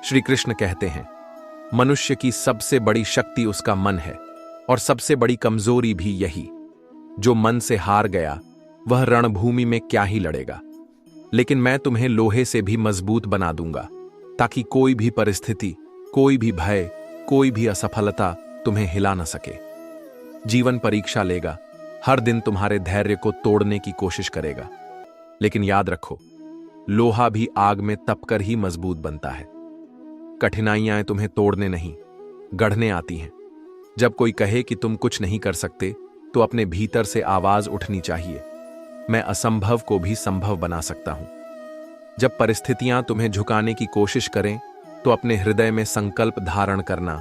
श्री कृष्ण कहते हैं, मनुष्य की सबसे बड़ी शक्ति उसका मन है और सबसे बड़ी कमजोरी भी यही। जो मन से हार गया वह रणभूमि में क्या ही लड़ेगा। लेकिन मैं तुम्हें लोहे से भी मजबूत बना दूंगा, ताकि कोई भी परिस्थिति, कोई भी भय, कोई भी असफलता तुम्हें हिला न सके। जीवन परीक्षा लेगा, हर दिन तुम्हारे धैर्य को तोड़ने की कोशिश करेगा। लेकिन याद रखो, लोहा भी आग में तपकर ही मजबूत बनता है। कठिनाइयां तुम्हें तोड़ने नहीं, गढ़ने आती हैं। जब कोई कहे कि तुम कुछ नहीं कर सकते, तो अपने भीतर से आवाज उठनी चाहिए, मैं असंभव को भी संभव बना सकता हूं। जब परिस्थितियां तुम्हें झुकाने की कोशिश करें, तो अपने हृदय में संकल्प धारण करना,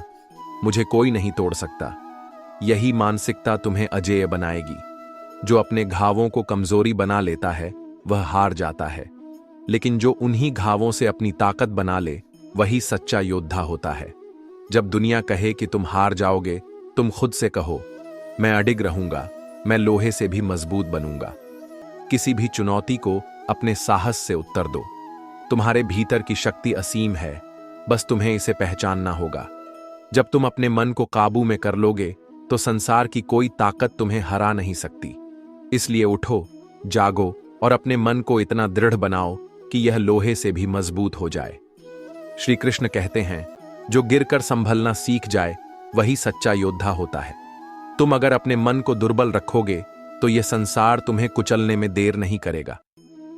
मुझे कोई नहीं तोड़ सकता। यही मानसिकता तुम्हें अजेय बनाएगी। जो अपने घावों को कमजोरी बना लेता है वह हार जाता है, लेकिन जो उन्हीं घावों से अपनी ताकत बना ले वही सच्चा योद्धा होता है। जब दुनिया कहे कि तुम हार जाओगे, तुम खुद से कहो, मैं अडिग रहूंगा, मैं लोहे से भी मजबूत बनूंगा। किसी भी चुनौती को अपने साहस से उत्तर दो। तुम्हारे भीतर की शक्ति असीम है, बस तुम्हें इसे पहचानना होगा। जब तुम अपने मन को काबू में कर लोगे, तो संसार की कोई ताकत तुम्हें हरा नहीं सकती। इसलिए उठो, जागो और अपने मन को इतना दृढ़ बनाओ कि यह लोहे से भी मजबूत हो जाए। श्री कृष्ण कहते हैं, जो गिरकर संभलना सीख जाए वही सच्चा योद्धा होता है। तुम अगर अपने मन को दुर्बल रखोगे, तो यह संसार तुम्हें कुचलने में देर नहीं करेगा।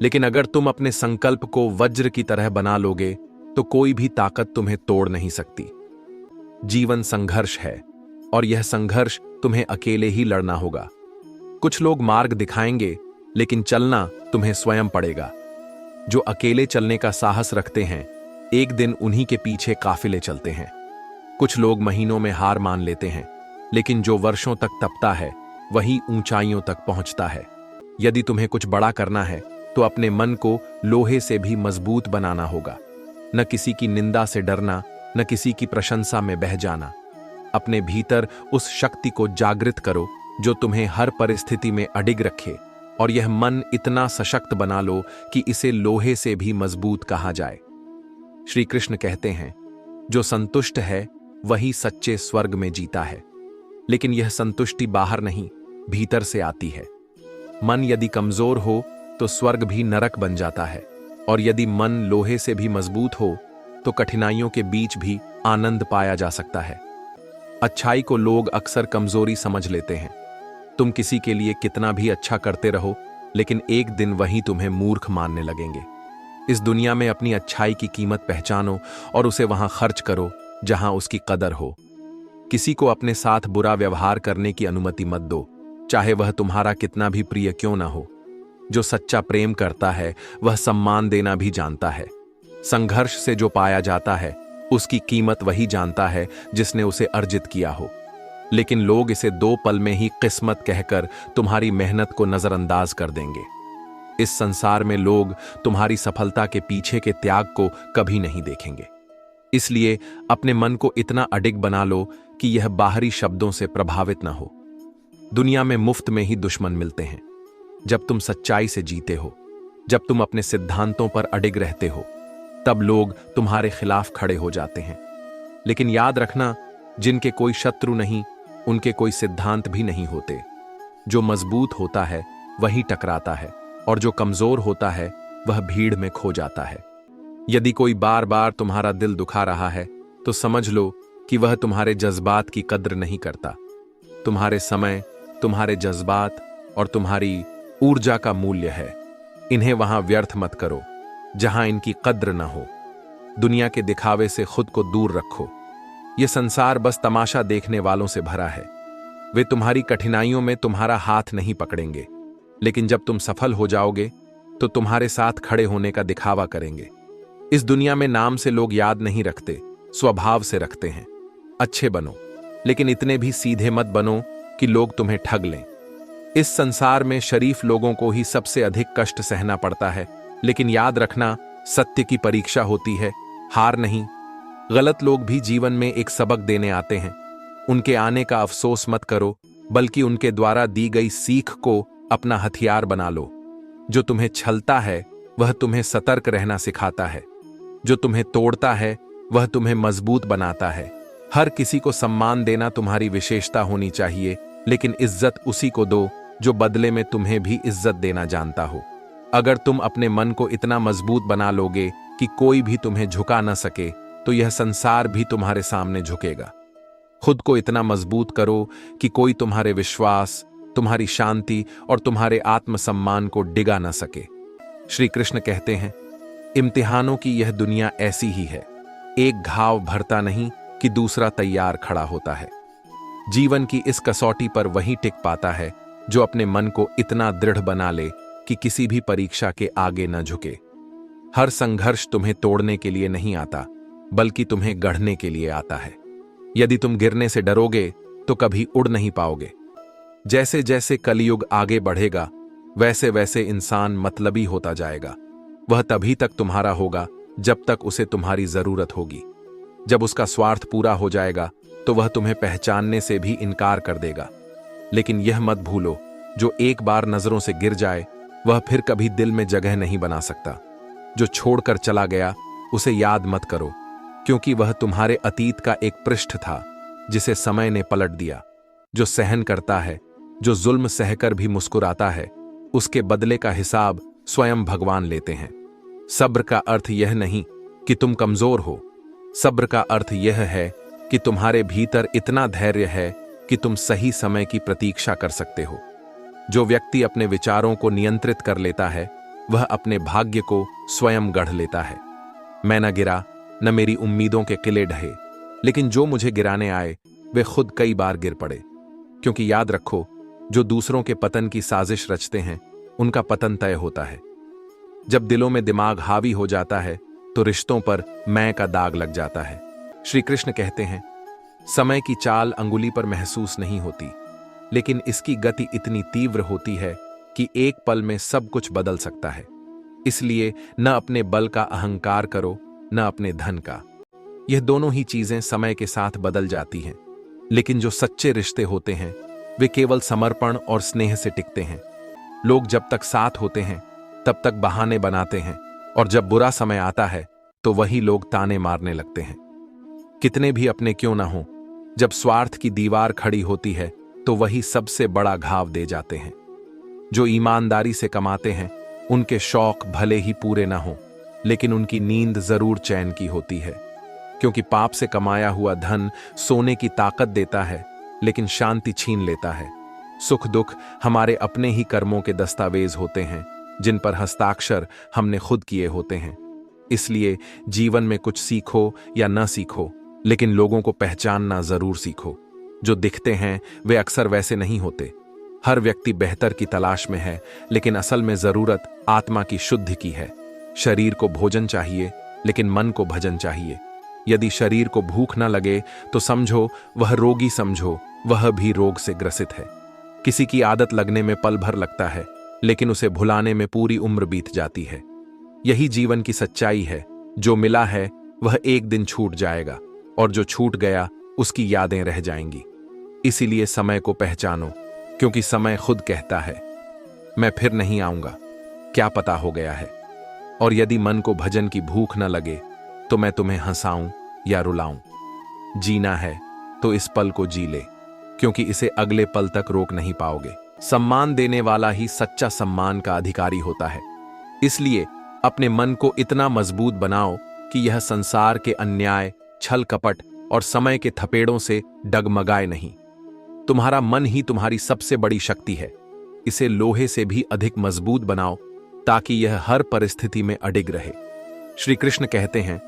लेकिन अगर तुम अपने संकल्प को वज्र की तरह बना लोगे, तो कोई भी ताकत तुम्हें तोड़ नहीं सकती। जीवन संघर्ष है, और यह संघर्ष तुम्हें अकेले ही लड़ना होगा। कुछ लोग मार्ग दिखाएंगे, लेकिन चलना तुम्हें स्वयं पड़ेगा। जो अकेले चलने का साहस रखते हैं, एक दिन उन्हीं के पीछे काफिले चलते हैं। कुछ लोग महीनों में हार मान लेते हैं, लेकिन जो वर्षों तक तपता है वही ऊंचाइयों तक पहुंचता है। यदि तुम्हें कुछ बड़ा करना है, तो अपने मन को लोहे से भी मजबूत बनाना होगा। न किसी की निंदा से डरना, न किसी की प्रशंसा में बह जाना। अपने भीतर उस शक्ति को जागृत करो जो तुम्हें हर परिस्थिति में अडिग रखे, और यह मन इतना सशक्त बना लो कि इसे लोहे से भी मजबूत कहा जाए। श्री कृष्ण कहते हैं, जो संतुष्ट है वही सच्चे स्वर्ग में जीता है। लेकिन यह संतुष्टि बाहर नहीं, भीतर से आती है। मन यदि कमजोर हो तो स्वर्ग भी नरक बन जाता है, और यदि मन लोहे से भी मजबूत हो तो कठिनाइयों के बीच भी आनंद पाया जा सकता है। अच्छाई को लोग अक्सर कमजोरी समझ लेते हैं। तुम किसी के लिए कितना भी अच्छा करते रहो, लेकिन एक दिन वही तुम्हें मूर्ख मानने लगेंगे। इस दुनिया में अपनी अच्छाई की कीमत पहचानो और उसे वहां खर्च करो जहां उसकी कदर हो। किसी को अपने साथ बुरा व्यवहार करने की अनुमति मत दो, चाहे वह तुम्हारा कितना भी प्रिय क्यों ना हो। जो सच्चा प्रेम करता है वह सम्मान देना भी जानता है। संघर्ष से जो पाया जाता है उसकी कीमत वही जानता है जिसने उसे अर्जित किया हो। लेकिन लोग इसे 2 पल में ही किस्मत कहकर तुम्हारी मेहनत को नजरअंदाज कर देंगे। इस संसार में लोग तुम्हारी सफलता के पीछे के त्याग को कभी नहीं देखेंगे। इसलिए अपने मन को इतना अडिग बना लो कि यह बाहरी शब्दों से प्रभावित न हो। दुनिया में मुफ्त में ही दुश्मन मिलते हैं। जब तुम सच्चाई से जीते हो, जब तुम अपने सिद्धांतों पर अडिग रहते हो, तब लोग तुम्हारे खिलाफ खड़े हो जाते हैं। लेकिन याद रखना, जिनके कोई शत्रु नहीं, उनके कोई सिद्धांत भी नहीं होते। जो मजबूत होता है वही टकराता है, और जो कमजोर होता है वह भीड़ में खो जाता है। यदि कोई बार बार तुम्हारा दिल दुखा रहा है, तो समझ लो कि वह तुम्हारे जज्बात की कद्र नहीं करता। तुम्हारे समय, तुम्हारे जज्बात और तुम्हारी ऊर्जा का मूल्य है। इन्हें वहां व्यर्थ मत करो जहां इनकी कद्र न हो। दुनिया के दिखावे से खुद को दूर रखो। यह संसार बस तमाशा देखने वालों से भरा है। वे तुम्हारी कठिनाइयों में तुम्हारा हाथ नहीं पकड़ेंगे, लेकिन जब तुम सफल हो जाओगे तो तुम्हारे साथ खड़े होने का दिखावा करेंगे। इस दुनिया में नाम से लोग याद नहीं रखते, स्वभाव से रखते हैं। अच्छे बनो, लेकिन इतने भी सीधे मत बनो कि लोग तुम्हें ठग लें। इस संसार में शरीफ लोगों को ही सबसे अधिक कष्ट सहना पड़ता है, लेकिन याद रखना, सत्य की परीक्षा होती है, हार नहीं। गलत लोग भी जीवन में एक सबक देने आते हैं। उनके आने का अफसोस मत करो, बल्कि उनके द्वारा दी गई सीख को अपना हथियार बना लो। जो तुम्हें छलता है वह तुम्हें सतर्क रहना सिखाता है। जो तुम्हें तोड़ता है वह तुम्हें मजबूत बनाता है। हर किसी को सम्मान देना तुम्हारी विशेषता होनी चाहिए, लेकिन इज्जत उसी को दो जो बदले में तुम्हें भी इज्जत देना जानता हो। अगर तुम अपने मन को इतना मजबूत बना लोगे कि कोई भी तुम्हें झुका न सके, तो यह संसार भी तुम्हारे सामने झुकेगा। खुद को इतना मजबूत करो कि कोई तुम्हारे विश्वास, तुम्हारी शांति और तुम्हारे आत्मसम्मान को डिगा न सके। श्री कृष्ण कहते हैं, इम्तिहानों की यह दुनिया ऐसी ही है। एक घाव भरता नहीं कि दूसरा तैयार खड़ा होता है। जीवन की इस कसौटी पर वही टिक पाता है जो अपने मन को इतना दृढ़ बना ले कि किसी भी परीक्षा के आगे न झुके। हर संघर्ष तुम्हें तोड़ने के लिए नहीं आता, बल्कि तुम्हें गढ़ने के लिए आता है। यदि तुम गिरने से डरोगे तो कभी उड़ नहीं पाओगे। जैसे जैसे कलयुग आगे बढ़ेगा, वैसे वैसे इंसान मतलबी होता जाएगा। वह तभी तक तुम्हारा होगा जब तक उसे तुम्हारी जरूरत होगी। जब उसका स्वार्थ पूरा हो जाएगा तो वह तुम्हें पहचानने से भी इनकार कर देगा। लेकिन यह मत भूलो, जो एक बार नजरों से गिर जाए वह फिर कभी दिल में जगह नहीं बना सकता। जो छोड़कर चला गया उसे याद मत करो, क्योंकि वह तुम्हारे अतीत का एक पृष्ठ था जिसे समय ने पलट दिया। जो सहन करता है, जो जुल्म सहकर भी मुस्कुराता है, उसके बदले का हिसाब स्वयं भगवान लेते हैं। सब्र का अर्थ यह नहीं कि तुम कमजोर हो। सब्र का अर्थ यह है कि तुम्हारे भीतर इतना धैर्य है कि तुम सही समय की प्रतीक्षा कर सकते हो। जो व्यक्ति अपने विचारों को नियंत्रित कर लेता है, वह अपने भाग्य को स्वयं गढ़ लेता है। मैं न गिरा, न मेरी उम्मीदों के किले ढहे, लेकिन जो मुझे गिराने आए वे खुद कई बार गिर पड़े। क्योंकि याद रखो, जो दूसरों के पतन की साजिश रचते हैं, उनका पतन तय होता है। जब दिलों में दिमाग हावी हो जाता है तो रिश्तों पर मैं का दाग लग जाता है। श्री कृष्ण कहते हैं, समय की चाल अंगुली पर महसूस नहीं होती, लेकिन इसकी गति इतनी तीव्र होती है कि एक पल में सब कुछ बदल सकता है। इसलिए न अपने बल का अहंकार करो, न अपने धन का। यह दोनों ही चीजें समय के साथ बदल जाती हैं, लेकिन जो सच्चे रिश्ते होते हैं वे केवल समर्पण और स्नेह से टिकते हैं। लोग जब तक साथ होते हैं तब तक बहाने बनाते हैं, और जब बुरा समय आता है तो वही लोग ताने मारने लगते हैं। कितने भी अपने क्यों ना हो, जब स्वार्थ की दीवार खड़ी होती है तो वही सबसे बड़ा घाव दे जाते हैं। जो ईमानदारी से कमाते हैं उनके शौक भले ही पूरे ना हो, लेकिन उनकी नींद जरूर चैन की होती है। क्योंकि पाप से कमाया हुआ धन सोने की ताकत देता है, लेकिन शांति छीन लेता है। सुख दुख हमारे अपने ही कर्मों के दस्तावेज होते हैं, जिन पर हस्ताक्षर हमने खुद किए होते हैं। इसलिए जीवन में कुछ सीखो या न सीखो, लेकिन लोगों को पहचानना जरूर सीखो। जो दिखते हैं वे अक्सर वैसे नहीं होते। हर व्यक्ति बेहतर की तलाश में है, लेकिन असल में जरूरत आत्मा की शुद्धि की है। शरीर को भोजन चाहिए, लेकिन मन को भजन चाहिए। यदि शरीर को भूख न लगे तो समझो वह रोगी समझो, वह भी रोग से ग्रसित है। किसी की आदत लगने में पल भर लगता है, लेकिन उसे भुलाने में पूरी उम्र बीत जाती है। यही जीवन की सच्चाई है। जो मिला है वह एक दिन छूट जाएगा, और जो छूट गया उसकी यादें रह जाएंगी। इसीलिए समय को पहचानो, क्योंकि समय खुद कहता है, मैं फिर नहीं आऊंगा, क्या पता हो गया है। और यदि मन को भजन की भूख न लगे तो मैं तुम्हें हंसाऊं या रुलाऊं। जीना है तो इस पल को जी ले, क्योंकि इसे अगले पल तक रोक नहीं पाओगे। सम्मान देने वाला ही सच्चा सम्मान का अधिकारी होता है। इसलिए अपने मन को इतना मजबूत बनाओ कि यह संसार के अन्याय, छल कपट और समय के थपेड़ों से डगमगाए नहीं। तुम्हारा मन ही तुम्हारी सबसे बड़ी शक्ति है। इसे लोहे से भी अधिक मजबूत बनाओ, ताकि यह हर परिस्थिति में अडिग रहे। श्री कृष्ण कहते हैं,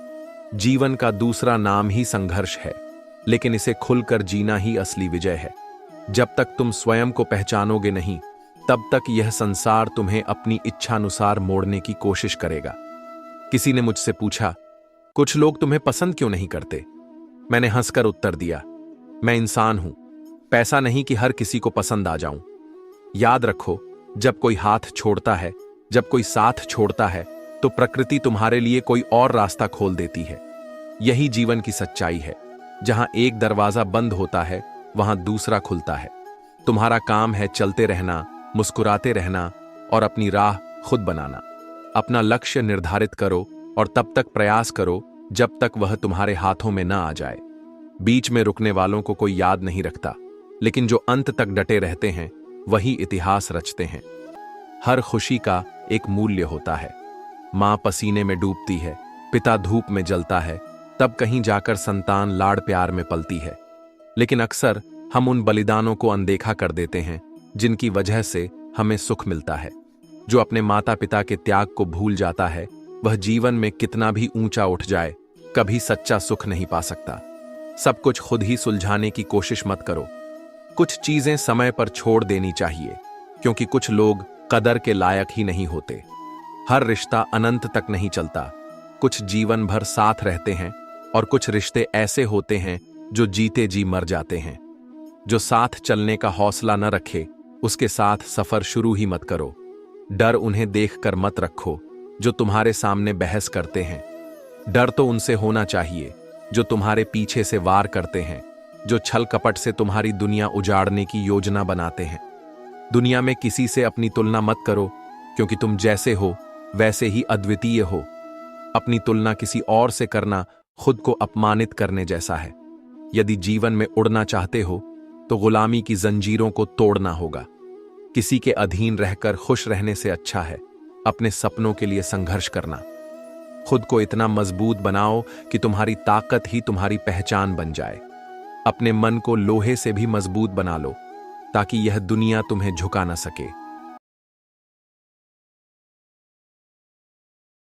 जीवन का दूसरा नाम ही संघर्ष है, लेकिन इसे खुलकर जीना ही असली विजय है। जब तक तुम स्वयं को पहचानोगे नहीं, तब तक यह संसार तुम्हें अपनी इच्छानुसार मोड़ने की कोशिश करेगा। किसी ने मुझसे पूछा, कुछ लोग तुम्हें पसंद क्यों नहीं करते? मैंने हंसकर उत्तर दिया, मैं इंसान हूं, पैसा नहीं कि हर किसी को पसंद आ जाऊं। याद रखो, जब कोई हाथ छोड़ता है, जब कोई साथ छोड़ता है, तो प्रकृति तुम्हारे लिए कोई और रास्ता खोल देती है। यही जीवन की सच्चाई है। जहां एक दरवाजा बंद होता है, वहां दूसरा खुलता है। तुम्हारा काम है चलते रहना, मुस्कुराते रहना और अपनी राह खुद बनाना। अपना लक्ष्य निर्धारित करो और तब तक प्रयास करो जब तक वह तुम्हारे हाथों में न आ जाए। बीच में रुकने वालों को कोई याद नहीं रखता, लेकिन जो अंत तक डटे रहते हैं वही इतिहास रचते हैं। हर खुशी का एक मूल्य होता है। मां पसीने में डूबती है, पिता धूप में जलता है, तब कहीं जाकर संतान लाड़ प्यार में पलती है। लेकिन अक्सर हम उन बलिदानों को अनदेखा कर देते हैं जिनकी वजह से हमें सुख मिलता है। जो अपने माता पिता के त्याग को भूल जाता है, वह जीवन में कितना भी ऊंचा उठ जाए, कभी सच्चा सुख नहीं पा सकता। सब कुछ खुद ही सुलझाने की कोशिश मत करो। कुछ चीजें समय पर छोड़ देनी चाहिए, क्योंकि कुछ लोग कदर के लायक ही नहीं होते। हर रिश्ता अनंत तक नहीं चलता। कुछ जीवन भर साथ रहते हैं और कुछ रिश्ते ऐसे होते हैं जो जीते जी मर जाते हैं। जो साथ चलने का हौसला न रखे, उसके साथ सफर शुरू ही मत करो। डर उन्हें देखकर मत रखो जो तुम्हारे सामने बहस करते हैं। डर तो उनसे होना चाहिए जो तुम्हारे पीछे से वार करते हैं, जो छल कपट से तुम्हारी दुनिया उजाड़ने की योजना बनाते हैं। दुनिया में किसी से अपनी तुलना मत करो, क्योंकि तुम जैसे हो वैसे ही अद्वितीय हो। अपनी तुलना किसी और से करना खुद को अपमानित करने जैसा है। यदि जीवन में उड़ना चाहते हो तो गुलामी की जंजीरों को तोड़ना होगा। किसी के अधीन रहकर खुश रहने से अच्छा है अपने सपनों के लिए संघर्ष करना। खुद को इतना मजबूत बनाओ कि तुम्हारी ताकत ही तुम्हारी पहचान बन जाए। अपने मन को लोहे से भी मजबूत बना लो, ताकि यह दुनिया तुम्हें झुका न सके।